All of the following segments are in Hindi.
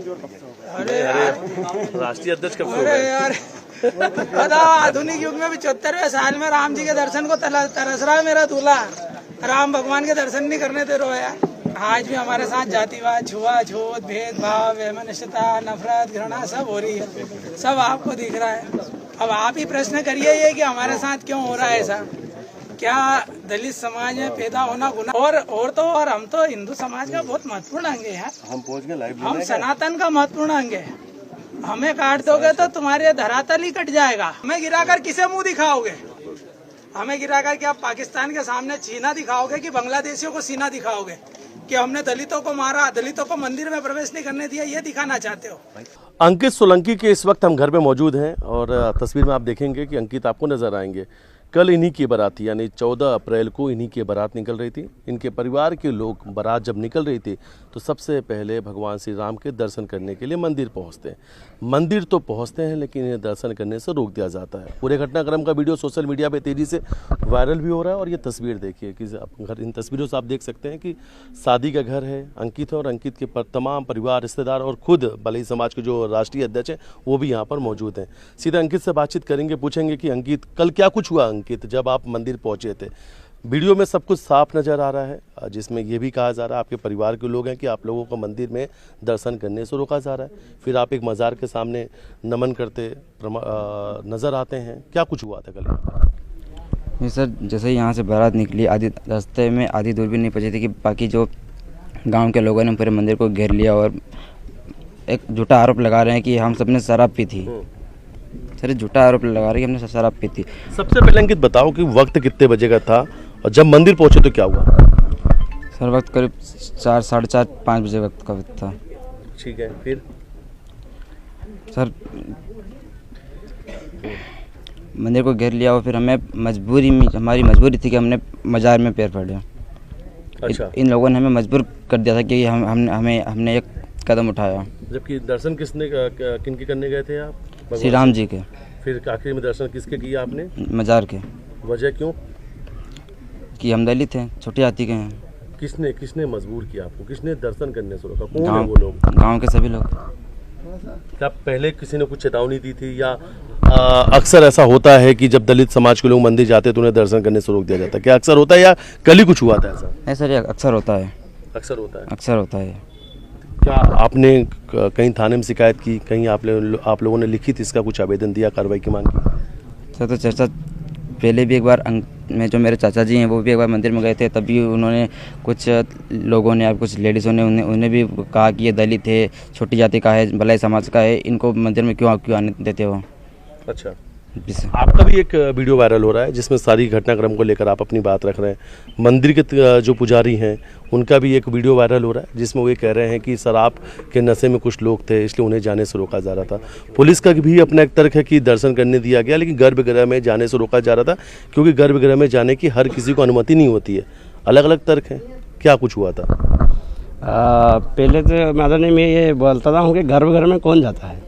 अरे राष्ट्रीय अध्यक्ष कब से हो अरे गए? यार बताओ, आधुनिक युग में 75वें साल में राम जी के दर्शन को तरस रहा है मेरा दूल्हा। राम भगवान के दर्शन नहीं करने दे रहे हो यार। आज भी हमारे साथ जातिवाद, छुआछूत, भेदभाव, वैमनस्यता, नफरत, घृणा सब हो रही है। सब आपको दिख रहा है। अब आप ही प्रश्न करिए ये कि हमारे साथ क्यों हो रहा है ऐसा। क्या दलित समाज में पैदा होना गुनाह? और हम तो हिंदू समाज का बहुत महत्वपूर्ण अंग है यार। हम पहुंच गए लाइव। हम सनातन का महत्वपूर्ण अंग है। हमें काट दोगे तो तुम्हारे धरातल ही कट जाएगा। हमें गिराकर किसे मुंह दिखाओगे? हमें गिराकर क्या पाकिस्तान के सामने सीना दिखाओगे कि बांग्लादेशियों को सीना दिखाओगे कि हमने दलितों को मारा, दलितों को मंदिर में प्रवेश नहीं करने दिया? ये दिखाना चाहते हो? अंकित सोलंकी के इस वक्त हम घर में मौजूद हैं और तस्वीर में आप देखेंगे कि अंकित आपको नजर आएंगे। कल इन्हीं की बारात थी, यानी 14 अप्रैल को इन्हीं की बारात निकल रही थी। इनके परिवार के लोग बारात जब निकल रही थी तो सबसे पहले भगवान श्री राम के दर्शन करने के लिए मंदिर पहुंचते हैं। मंदिर तो पहुंचते हैं लेकिन इन्हें दर्शन करने से रोक दिया जाता है। पूरे घटनाक्रम का वीडियो सोशल मीडिया पे तेजी से वायरल भी हो रहा है। और ये तस्वीर देखिए कि घर, इन तस्वीरों से आप देख सकते हैं कि शादी का घर है, अंकित है और अंकित के तमाम परिवार, रिश्तेदार और खुद बलई समाज के जो राष्ट्रीय अध्यक्ष हैं वो भी यहाँ पर मौजूद हैं। सीधा अंकित से बातचीत करेंगे, पूछेंगे कि अंकित कल क्या कुछ हुआ। अंकित, जब आप मंदिर पहुंचे थे, वीडियो में सब कुछ साफ नजर आ रहा है, जिसमें यह भी कहा जा रहा है आपके परिवार के लोग हैं कि आप लोगों को मंदिर में दर्शन करने से रोका जा रहा है। फिर आप एक मज़ार के सामने नमन करते नजर आते हैं। क्या कुछ हुआ था कल? नहीं सर, जैसे यहाँ से बारात निकली, आधी रास्ते में आधी दूर भी नहीं पहुंची थी कि बाकी जो गांव के लोगों ने पूरे मंदिर को घेर लिया और एक झूठा आरोप लगा रहे हैं कि हम सबने शराब पी थी। सर, झूठा आरोप लगा रहे हैं कि हमने शराब पी थी। सबसे पहले अंकित बताओ कि वक्त कितने बजे का था और जब मंदिर पहुंचे तो क्या हुआ? सर, वक्त करीब 4, साढ़े 4, 5 बजे वक्त का वक्त था। ठीक है, फिर? सर, मंदिर को घेर लिया और फिर हमें हमारी मजबूरी थी कि हमने मज़ार में पैर पड़े। अच्छा। इन लोगों ने हमें मजबूर कर दिया था कि हमने एक कदम उठाया। जबकि दर्शन किनके करने गए थे आप? श्री राम जी के। फिर आखिर में दर्शन किसके किए आपने? मज़ार के। वजह क्यों? कि हम दलित हैं, छोटी जाति के हैं। किसने मजबूर किया आपको? किसने दर्शन करने से रोका? कौन है वो लोग? गांव के सभी लोग। क्या पहले किसी ने कुछ चेतावनी दी थी या अक्सर ऐसा होता है कि जब दलित समाज के लोग मंदिर जाते हैं तो उन्हें दर्शन करने से रोक दिया जाता है? क्या अक्सर होता है या कल ही कुछ हुआ था ऐसा? नहीं सर, ये अक्सर होता है। अक्सर होता है? अक्सर होता है। क्या आपने कहीं थाने में शिकायत की? कहीं आप लोगों ने लिखित इसका कुछ आवेदन दिया, कार्रवाई की मांग की? सर, तो चर्चा पहले भी एक बार में जो मेरे चाचा जी हैं वो भी एक बार मंदिर में गए थे, तभी उन्होंने कुछ लोगों ने, कुछ लेडीज़ों ने उन्हें भी कहा कि ये दलित है, छोटी जाति का है, भलाई समाज का है, इनको मंदिर में क्यों आने देते हो। अच्छा। आपका भी एक वीडियो वायरल हो रहा है जिसमें सारी घटनाक्रम को लेकर आप अपनी बात रख रहे हैं। मंदिर के जो पुजारी हैं उनका भी एक वीडियो वायरल हो रहा है जिसमें वो ये कह रहे हैं कि शराब के नशे में कुछ लोग थे इसलिए उन्हें जाने से रोका जा रहा था। पुलिस का भी अपना एक तर्क है कि दर्शन करने दिया गया लेकिन गर्भगृह में जाने से रोका जा रहा था क्योंकि गर्भगृह में जाने की हर किसी को अनुमति नहीं होती है। अलग अलग तर्क है। क्या कुछ हुआ था? पहले तो मैं ये बोलता था कि गर्भगृह में कौन जाता है?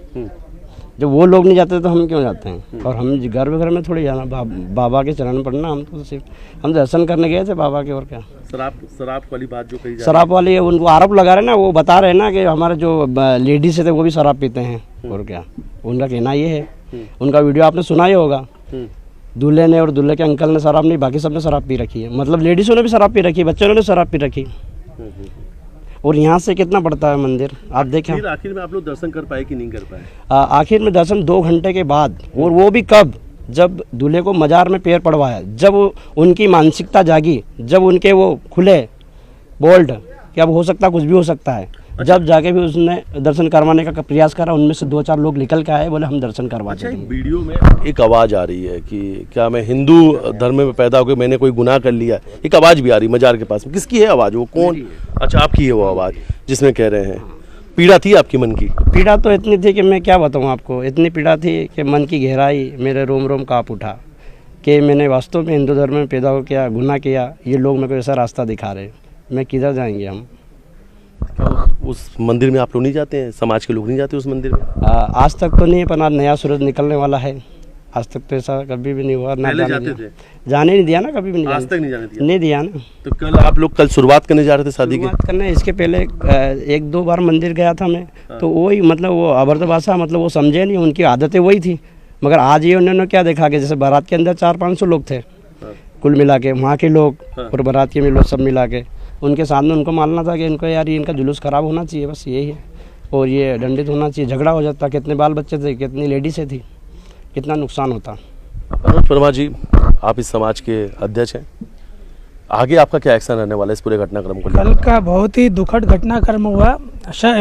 जब वो लोग नहीं जाते तो हम क्यों जाते हैं? और हम गर्भगृह में थोड़ी जाना, बाबा के चरण पड़ना। हम तो सिर्फ हम दर्शन करने गए थे बाबा के। और क्या शराब वाली बात जो कही शराब वाली उनको आरोप लगा रहे ना, वो बता रहे ना कि हमारे जो लेडीज थे वो भी शराब पीते हैं। और क्या उनका कहना ये है। उनका वीडियो आपने सुना ही होगा। दूल्हे ने और दूल्हे के अंकल ने शराब नहीं, बाकी सबने शराब पी रखी है। मतलब लेडीज़ों ने भी शराब पी रखी, बच्चों ने शराब पी रखी। और यहाँ से कितना पड़ता है मंदिर आप देखें। फिर आखिर में आप लोग दर्शन कर पाए कि नहीं कर पाए? आखिर में दर्शन 2 घंटे के बाद, और वो भी कब? जब दूल्हे को मजार में पैर पड़वाया, जब उनकी मानसिकता जागी, जब उनके वो खुले बोल्ड कि अब हो सकता, कुछ भी हो सकता है। अच्छा। जब जाके भी उसने दर्शन करवाने का प्रयास करा, उनमें से 2-4 लोग निकल के आए, बोले हम दर्शन करवाते हैं। वीडियो में एक आवाज़ आ रही है कि क्या मैं हिंदू धर्म में पैदा होकर मैंने कोई गुनाह कर लिया? एक आवाज़ भी आ रही मजार के पास में। किसकी है आवाज़? वो कौन? अच्छा, आपकी है वो आवाज़ जिसमें कह रहे हैं। पीड़ा थी आपकी मन की? पीड़ा तो इतनी थी कि मैं क्या बताऊँ आपको। इतनी पीड़ा थी कि मन की गहराई मेरे रोम रोम काँप उठा कि मैंने वास्तव में हिंदू धर्म में पैदा हो किया, गुनाह किया। ये लोग मेरे को ऐसा रास्ता दिखा रहे हैं, मैं किधर जाएंगे हम? उस मंदिर में आप लोग नहीं जाते हैं? समाज के लोग नहीं जाते उस मंदिर में? आज तक तो नहीं, पर आज नया सूरज निकलने वाला है। आज तक तो ऐसा कभी भी नहीं हुआ, ना पहले जाने जाते दिया। थे, जाने नहीं दिया ना, कभी भी नहीं आज तक नहीं जाने दिया। नहीं दिया ना। तो कल आप लोग कल शुरुआत करने जा रहे थे शादी की? शुरुआत करने इसके पहले 1-2 बार मंदिर गया था मैं, तो वही मतलब वो अबर्द भाषा मतलब वो समझे नहीं, उनकी आदतें वही थी। मगर आज ये उन्होंने क्या देखा कि जैसे बारात के अंदर 400-500 लोग थे कुल मिला के, वहाँ के लोग और बारात के लोग सब मिला के, उनके सामने उनको मानना था कि इनको यार ये इनका जुलूस ख़राब होना चाहिए, बस यही है। और ये दंडित होना चाहिए, झगड़ा हो जाता, कितने बाल बच्चे थे, कितनी लेडीज़ें थी, कितना नुकसान होता। मनोज परमार जी, आप इस समाज के अध्यक्ष हैं, आगे आपका क्या एक्शन रहने वाला है इस पूरे घटनाक्रम को लेकर? कल का बहुत ही दुखद घटनाक्रम हुआ,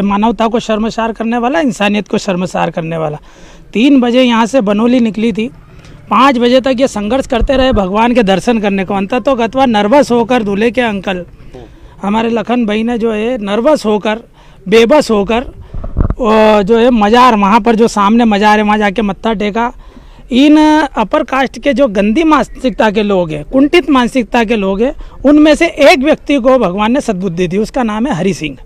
मानवता को शर्मसार करने वाला, इंसानियत को शर्मसार करने वाला। 3 बजे यहाँ से बनोली निकली थी, 5 बजे तक ये संघर्ष करते रहे भगवान के दर्शन करने को। अंतत तो गतवा नर्वस होकर दूल्हे के अंकल हमारे लखन भाई ने जो है नर्वस होकर, बेबस होकर जो है मज़ार, वहाँ पर जो सामने मज़ार है वहाँ जाके मत्था टेका। इन अपर कास्ट के जो गंदी मानसिकता के लोग हैं, कुंठित मानसिकता के लोग हैं, उनमें से एक व्यक्ति को भगवान ने सद्बुद्धि दी, उसका नाम है हरि सिंह।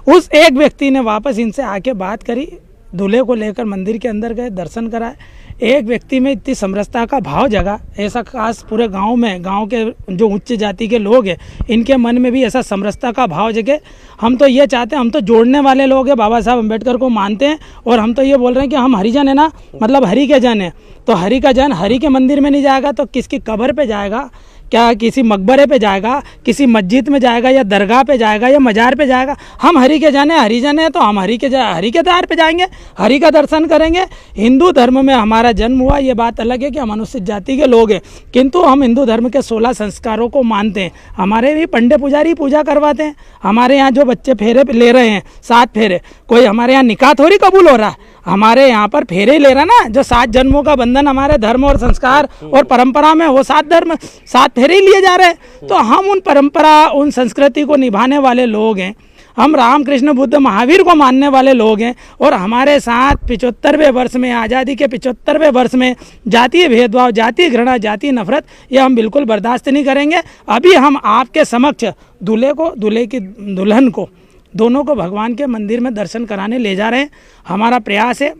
उस एक व्यक्ति ने वापस इनसे आके बात करी, दूल्हे को लेकर मंदिर के अंदर गए, दर्शन कराए। एक व्यक्ति में इतनी समरसता का भाव जगा, ऐसा खास पूरे गांव में, गांव के जो उच्च जाति के लोग हैं इनके मन में भी ऐसा समरसता का भाव जगे। हम तो ये चाहते हैं, हम तो जोड़ने वाले लोग हैं, बाबा साहब अम्बेडकर को मानते हैं, और हम तो ये बोल रहे हैं कि हम हरिजन है ना, मतलब हरि के जन है। तो हरि का जन हरि के मंदिर में नहीं जाएगा तो किसकी कब्र पे जाएगा? क्या किसी मकबरे पे जाएगा, किसी मस्जिद में जाएगा, या दरगाह पे जाएगा, या मज़ार पे जाएगा? हम हरि के जाने, हरिजन है तो हम हरि के द्वार पे जाएंगे, हरि का दर्शन करेंगे। हिंदू धर्म में हमारा जन्म हुआ, ये बात अलग है कि हम अनुसूचित जाति के लोग हैं, किंतु हम हिंदू धर्म के 16 संस्कारों को मानते हैं। हमारे भी पंडित पुजारी पूजा करवाते हैं। हमारे यहाँ जो बच्चे फेरे ले रहे हैं, 7 फेरे, कोई हमारे यहाँ निकाह थोड़ी कबूल हो रहा है, हमारे यहाँ पर फेरे ही ले रहा ना। जो 7 जन्मों का बंधन हमारे धर्म और संस्कार और परंपरा में, वो 7 फेरे ही लिए जा रहे हैं। तो हम उन परंपरा, उन संस्कृति को निभाने वाले लोग हैं। हम राम कृष्ण बुद्ध महावीर को मानने वाले लोग हैं, और हमारे साथ 75वें वर्ष में, आज़ादी के 75वें वर्ष में जातीय भेदभाव, जातीय घृणा, जातीय नफरत, ये हम बिल्कुल बर्दाश्त नहीं करेंगे। अभी हम आपके समक्ष दूल्हे को, दूल्हे की दुल्हन को, दोनों को भगवान के मंदिर में दर्शन कराने ले जा रहे हैं। हमारा प्रयास है,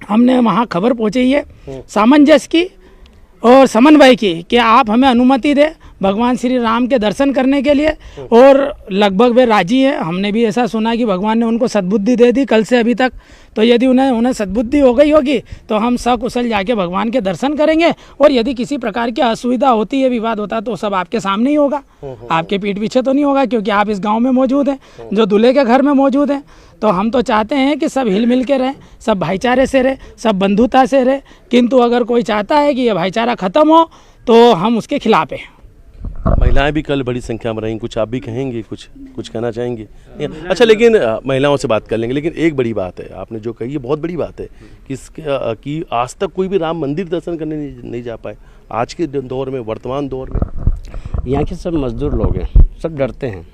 हमने वहाँ खबर पहुँचाई है सामंजस्य की और समन्वय की कि आप हमें अनुमति दें भगवान श्री राम के दर्शन करने के लिए, और लगभग वे राजी हैं। हमने भी ऐसा सुना कि भगवान ने उनको सद्बुद्धि दे दी कल से अभी तक। तो यदि उन्हें सद्बुद्धि हो गई होगी तो हम सकुशल जाके भगवान के दर्शन करेंगे, और यदि किसी प्रकार की असुविधा होती है, विवाद होता है, तो सब आपके सामने ही होगा, आपके पीठ पीछे तो नहीं होगा, क्योंकि आप इस गाँव में मौजूद हैं, जो दूल्हे के घर में मौजूद हैं। तो हम तो चाहते हैं कि सब हिल मिल के रहें, सब भाईचारे से रहें, सब बंधुता से रहें। किंतु अगर कोई चाहता है कि यह भाईचारा ख़त्म हो तो हम उसके खिलाफ हैं। महिलाएं भी कल बड़ी संख्या में रहीं, कुछ आप भी कहेंगे, कुछ कहना चाहेंगे? अच्छा, लेकिन महिलाओं से बात कर लेंगे, लेकिन एक बड़ी बात है आपने जो कही, ये बहुत बड़ी बात है कि आज तक कोई भी राम मंदिर दर्शन करने नहीं जा पाए। आज के दौर में, वर्तमान दौर में यहाँ के सब मजदूर लोग हैं, सब डरते हैं।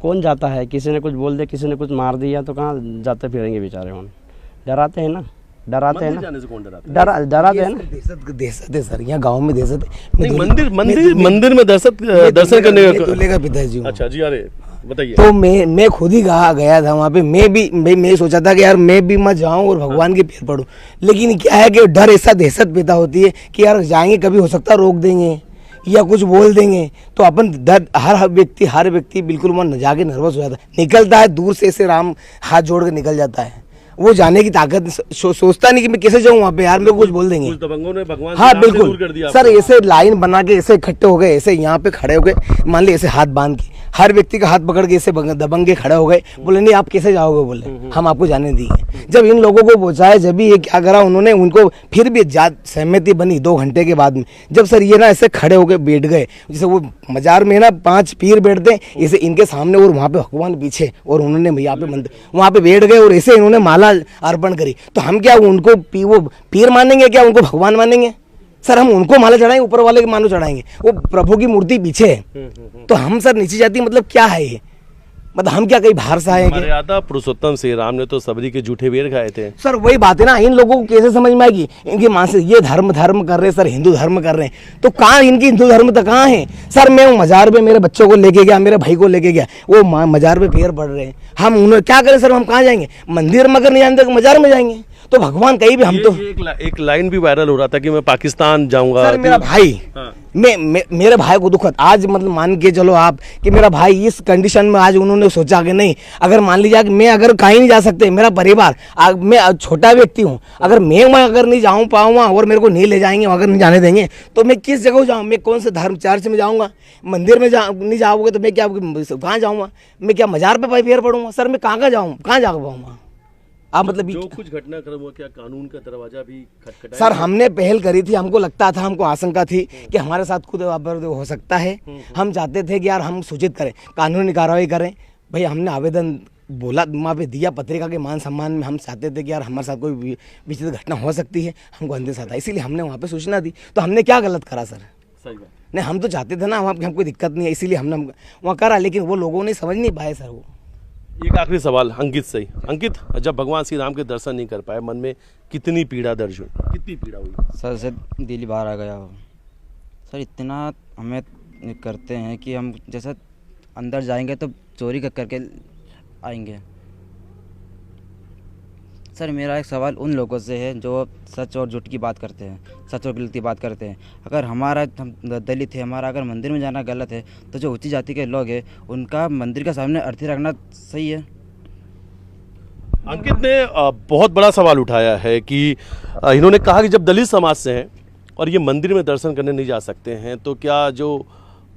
कौन जाता है? किसी ने कुछ बोल दिया, किसी ने कुछ मार दिया, तो कहाँ जाते फिरेंगे बेचारे? हम डराते हैं ना, डराते हैं ना, जाने से कौन डराता है? डराते हैं ना। दहशत है सर, यहाँ गांव में दहशत है। नहीं, मंदिर में दर्शन करने का दूल्हे का पिताजी हूँ। अच्छा जी, अरे बताइए। तो मैं खुद ही गया था वहाँ पे। मैं सोचा था कि यार मैं भी मत जाऊँ और भगवान के पैर पड़ूं, लेकिन क्या है कि डर, ऐसा दहशत पैदा होती है कि यार जाएंगे, कभी हो सकता रोक देंगे या कुछ बोल देंगे, तो अपन हर व्यक्ति बिल्कुल मन जाके नर्वस हो जाता है, निकलता है दूर से, ऐसे राम हाथ जोड़ के निकल जाता है। वो जाने की ताकत सोचता नहीं कि मैं कैसे जाऊँ वहाँ पे, यार मेरे को कुछ बोल देंगे। कुछ दबंगों ने भगवान हाँ से दूर कर बिल्कुल दिया सर, ऐसे लाइन बना के ऐसे इकट्ठे हो गए, ऐसे यहाँ पे खड़े हो गए, मान ली ऐसे हाथ बांध के, हर व्यक्ति का हाथ पकड़ के ऐसे दबंग के खड़े हो गए। बोले नहीं आप कैसे जाओगे? बोले हम आपको जाने देंगे। जब इन लोगों को पहुंचाया, जब भी ये क्या करा उन्होंने, उनको फिर भी सहमति बनी 2 घंटे के बाद में। जब सर ये ना ऐसे खड़े होकर बैठ गए, जैसे वो मजार में ना 5 पीर बैठते हैं, ऐसे इनके सामने और वहाँ पे भगवान पीछे, और उन्होंने यहाँ पे मंदिर वहाँ पे बैठ गए और ऐसे इन्होंने माला अर्पण करी। तो हम क्या उनको वो पीर मानेंगे क्या? उनको भगवान मानेंगे? सर हम उनको माला चढ़ाएंगे, ऊपर वाले के मानो चढ़ाएंगे? वो प्रभु की मूर्ति पीछे है। तो हम सर नीचे जाती, मतलब क्या है ये? मतलब हम क्या कहीं बाहर से आए? मर्यादा पुरुषोत्तम श्री राम ने तो सबरी के झूठे बेर खाए थे। सर वही बात है ना, इन लोगों को कैसे समझ में आएगी? इनकी मानसिक ये धर्म कर रहे हैं सर, हिंदू धर्म कर रहे हैं, तो कहाँ इनकी हिंदू धर्म तो कहाँ है? सर मैं मजार पे मेरे बच्चों को लेके गया, मेरे भाई को लेके गया, वो मजार पे पैर पड़ रहे हैं, हम उन्हें क्या करें सर? हम कहाँ जाएंगे? मंदिर में अगर नहीं जानते तो मजार में जाएंगे। तो भगवान कहीं भी हम तो एक लाइन भी वायरल हो रहा था कि मैं पाकिस्तान जाऊंगा। सर मेरा भाई मेरे भाई को दुख आज मतलब मान के चलो आप कि मेरा भाई इस कंडीशन में आज उन्होंने सोचा कि नहीं, अगर मान लीजिए कि मैं अगर कहीं नहीं जा सकते, मेरा परिवार मैं छोटा व्यक्ति हूँ, अगर मैं अगर नहीं जाऊँ पाऊँगा और मेरे को नहीं ले जाएंगे, अगर नहीं जाने देंगे तो मैं किस जगह जाऊँ? मैं कौन से धर्म चर्च में जाऊँगा? मंदिर में नहीं जाओगे तो मैं क्या कहाँ जाऊँगा? मैं क्या मजार पे पैर पड़ूंगा? सर मैं कहाँ जाऊँ, कहाँ जा पाऊँगा? आप मतलब जो कुछ घटनाक्रम हुआ, क्या कानून का दरवाजा भी खटखटाया? सर हमने पहल करी थी, हमको लगता था, हमको आशंका थी कि हमारे साथ खुद हो सकता है। हम चाहते थे कि यार हम सूचित करें, कानूनी कार्रवाई करें। भाई हमने आवेदन बोला, वहाँ पे दिया, पत्रिका के मान सम्मान में। हम चाहते थे कि यार हमारे साथ कोई विचित्र घटना हो सकती है, हमको अंदेशा था, इसीलिए हमने वहाँ पे सूचना दी। तो हमने क्या गलत करा सर? सही बात। नहीं, हम तो चाहते थे ना वहाँ पे, हम कोई दिक्कत नहीं है, इसीलिए हमने वहाँ करा, लेकिन वो लोगों ने समझ नहीं पाए सर। वो एक आखिरी सवाल अंकित से ही। अंकित, जब भगवान श्री राम के दर्शन नहीं कर पाए, मन में कितनी पीड़ा दर्ज हुई? कितनी पीड़ा हुई? सर दिल ही बाहर आ गया हो सर। इतना हमें करते हैं कि हम जैसे अंदर जाएंगे तो चोरी करके आएंगे। सर मेरा एक सवाल उन लोगों से है जो सच और झूठ की बात करते हैं, सच और गलत की बात करते हैं। अगर हम दलित है, हमारा अगर मंदिर में जाना गलत है, तो जो ऊंची जाति के लोग हैं उनका मंदिर के सामने अर्थी रखना सही है? अंकित ने बहुत बड़ा सवाल उठाया है कि इन्होंने कहा कि जब दलित समाज से हैं और ये मंदिर में दर्शन करने नहीं जा सकते हैं, तो क्या जो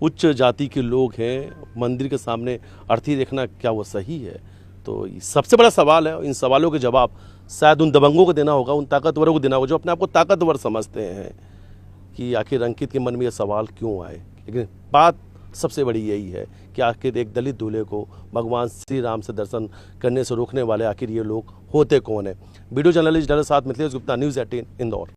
उच्च जाति के लोग हैं मंदिर के सामने अर्थी देखना क्या वो सही है? तो सबसे बड़ा सवाल है। इन सवालों के जवाब शायद उन दबंगों को देना होगा, उन ताकतवरों को देना होगा जो अपने आप को ताकतवर समझते हैं, कि आखिर अंकित के मन में ये सवाल क्यों आए। लेकिन बात सबसे बड़ी यही है कि आखिर एक दलित दूल्हे को भगवान श्री राम से दर्शन करने से रोकने वाले आखिर ये लोग होते कौन है? वीडियो जर्नलिस्ट डर साथ मिथिलेश गुप्ता, न्यूज़ 18 इंदौर।